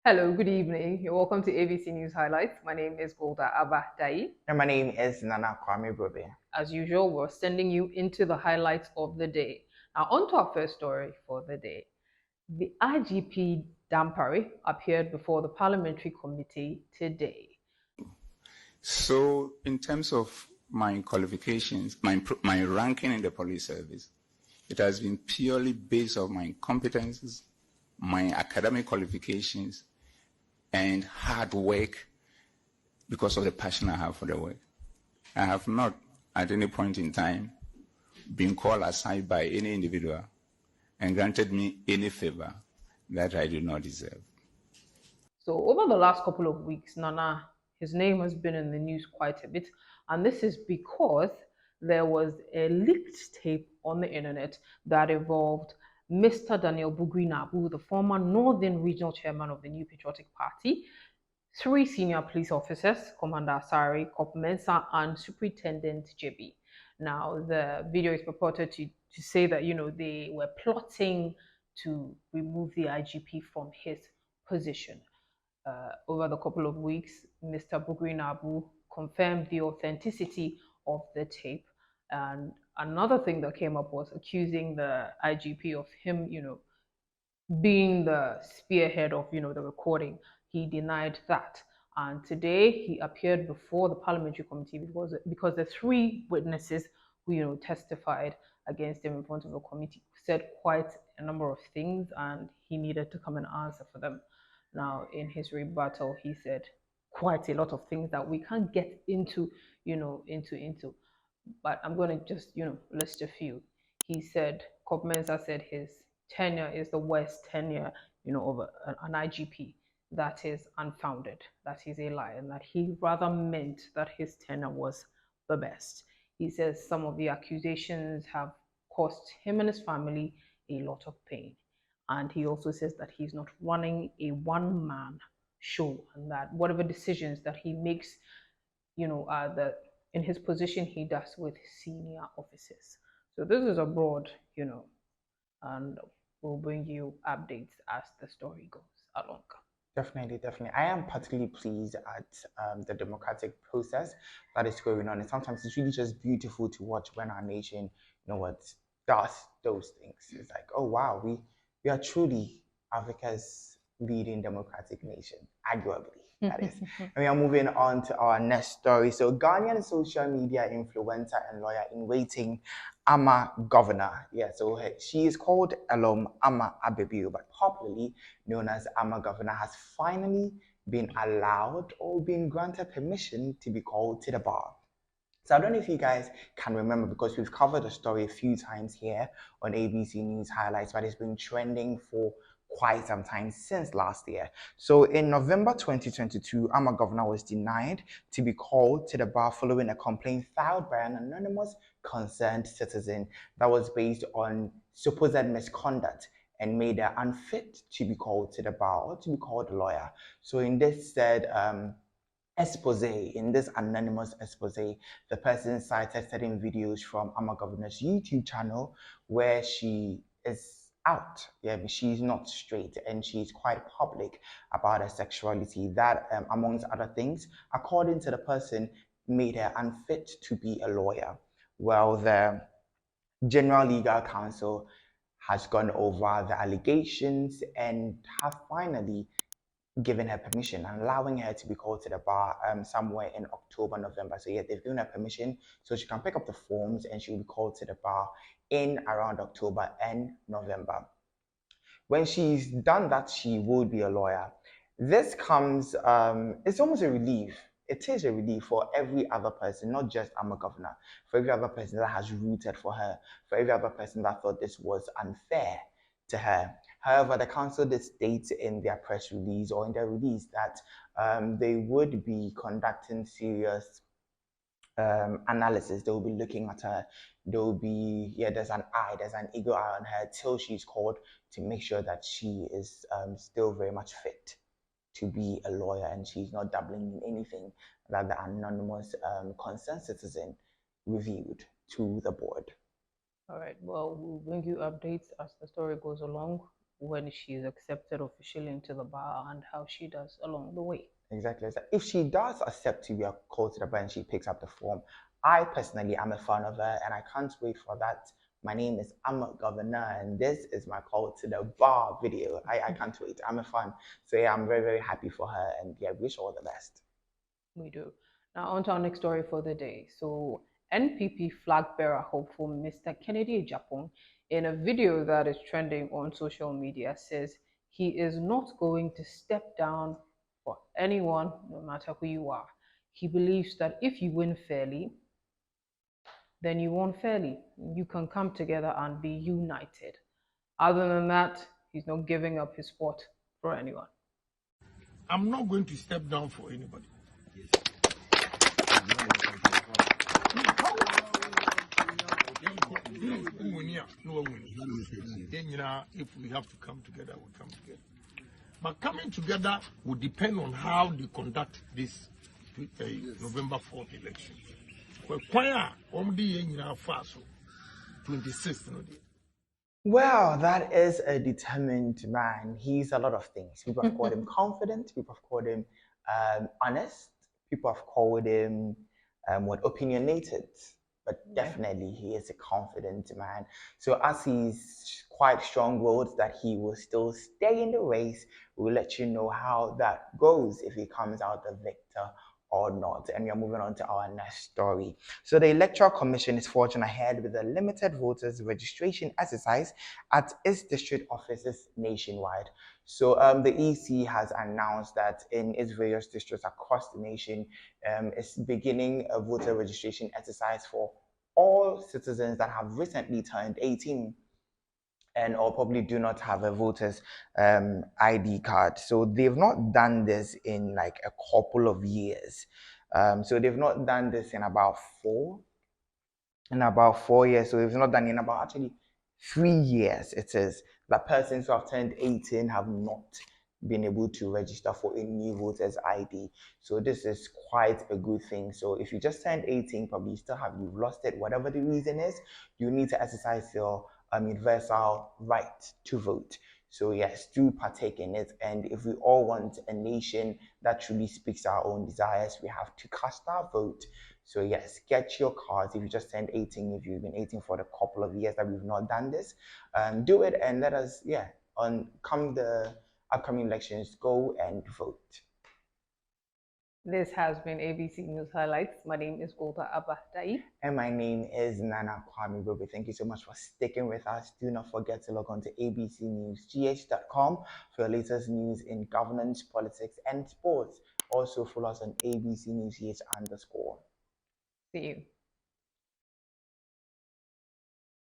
Hello, good evening. You're welcome to ABC News Highlights. My name is Golda Abba Dai. And my name is Nana Kwame Brobe. As usual, we're sending you into the highlights of the day. Now, on to our first story for the day. The IGP Dampare appeared before the Parliamentary Committee today. So, in terms of my qualifications, my ranking in the police service, it has been purely based on my competences, my academic qualifications, and hard work because of the passion I have for the work. I have not, at any point in time, been called aside by any individual and granted me any favor that I do not deserve. So, over the last couple of weeks, Nana, his name has been in the news quite a bit, and this is because there was a leaked tape on the internet that involved Mr. Daniel Bugui Nabu, the former Northern Regional Chairman of the New Patriotic Party, three senior police officers, Commander Asari, Cop Mensah, and Superintendent JB. Now, the video is purported to say that, they were plotting to remove the IGP from his position. Over the couple of weeks, Mr. Bugui Nabu confirmed the authenticity of the tape. And another thing that came up was accusing the IGP of him, being the spearhead of, the recording. He denied that. And today he appeared before the Parliamentary Committee because the three witnesses who, testified against him in front of the committee said quite a number of things, and he needed to come and answer for them. Now, in his rebuttal, he said quite a lot of things that we can't get into, into. But I'm going to just, list a few. He said, Cop Mensah said his tenure is the worst tenure, of an IGP. That is unfounded. That is a lie, and that he rather meant that his tenure was the best. He says some of the accusations have cost him and his family a lot of pain. And he also says that he's not running a one-man show, and that whatever decisions that he makes, that in his position he does with senior officers. So this is a broad, and we'll bring you updates as the story goes along. Definitely. I am particularly pleased at the democratic process that is going on. And sometimes it's really just beautiful to watch when our nation, does those things. It's like, oh wow, we are truly Africa's leading democratic nation, arguably. That is. And we are moving on to our next story. So, Ghanaian social media influencer and lawyer in waiting, Ama Governor. Yeah, so she is called Alum Ama Abebiu, but popularly known as Ama Governor, has finally been allowed or been granted permission to be called to the bar. So I don't know if you guys can remember, because we've covered the story a few times here on ABC News Highlights, but it's been trending for quite some time since last year. So in November 2022, Ama Governor was denied to be called to the bar following a complaint filed by an anonymous concerned citizen that was based on supposed misconduct and made her unfit to be called to the bar or to be called a lawyer. So in this said expose, in this anonymous expose, the person cited certain videos from Ama Governor's YouTube channel where she is out. Yeah, she's not straight and she's quite public about her sexuality. That, amongst other things, according to the person, made her unfit to be a lawyer. Well, the General Legal Counsel has gone over the allegations and have finally given her permission and allowing her to be called to the bar somewhere in October, November. So yeah, they've given her permission so she can pick up the forms and she'll be called to the bar in around October and November. When she's done that, she will be a lawyer. This comes, it's almost a relief. It is a relief for every other person, not just Ama Governor, for every other person that has rooted for her, for every other person that thought this was unfair to her. However, the council did state in their press release or in their release that they would be conducting serious analysis. They will be looking at her. There will be, there's an eagle eye on her till she's called to make sure that she is still very much fit to be a lawyer and she's not dabbling in anything that the anonymous concerned citizen reviewed to the board. All right. Well, we'll bring you updates as the story goes along. when she's accepted officially into the bar and how she does along the way. Exactly. If she does accept to be called to the bar and she picks up the form, I personally am a fan of her and I can't wait for that. My name is I'm Governor and this is my call to the bar video. I can't wait. I'm a fan. So yeah, I'm very, very happy for her and yeah, wish her all the best. We do. Now on to our next story for the day. So NPP flag bearer hopeful Mr. Kennedy Ejapong, in a video that is trending on social media, says he is not going to step down for anyone, no matter who you are. He believes that if you win fairly, then you won fairly. You can come together and be united. Other than that, he's not giving up his spot for anyone. I'm not going to step down for anybody. If we have to come together, we'll come together. But coming together will depend on how they conduct this November 4th election. Well, that is a determined man. He's a lot of things. People have called him confident. People have called him honest. People have called him opinionated. But definitely, he is a confident man. So as he's quite strong-willed that he will still stay in the race, we'll let you know how that goes if he comes out the victor or not. And we are moving on to our next story. So the Electoral Commission is forging ahead with a limited voters registration exercise at its district offices nationwide. So the EC has announced that in its various districts across the nation, it's beginning a voter registration exercise for all citizens that have recently turned 18 and or probably do not have a voter's ID card. So they've not done this in like a couple of years. So they've not done this in about 4 years. So they've not done in about actually 3 years. It says that persons who have turned 18 have not been able to register for a new voter's ID. So this is quite a good thing. So if you just turned 18, probably you've lost it, whatever the reason is, you need to exercise your universal right to vote. So yes, do partake in it. And if we all want a nation that truly speaks our own desires, we have to cast our vote. So yes, get your cards. If you just turned 18, if you've been 18 for a couple of years that we've not done this, do it and let us, come the upcoming elections, go and vote. This has been ABC News Highlights. My name is Golda Abadai. And my name is Nana Kwame Bobe. Thank you so much for sticking with us. Do not forget to log on to abcnewsgh.com for your latest news in governance, politics, and sports. Also follow us on ABC News GH _. See you.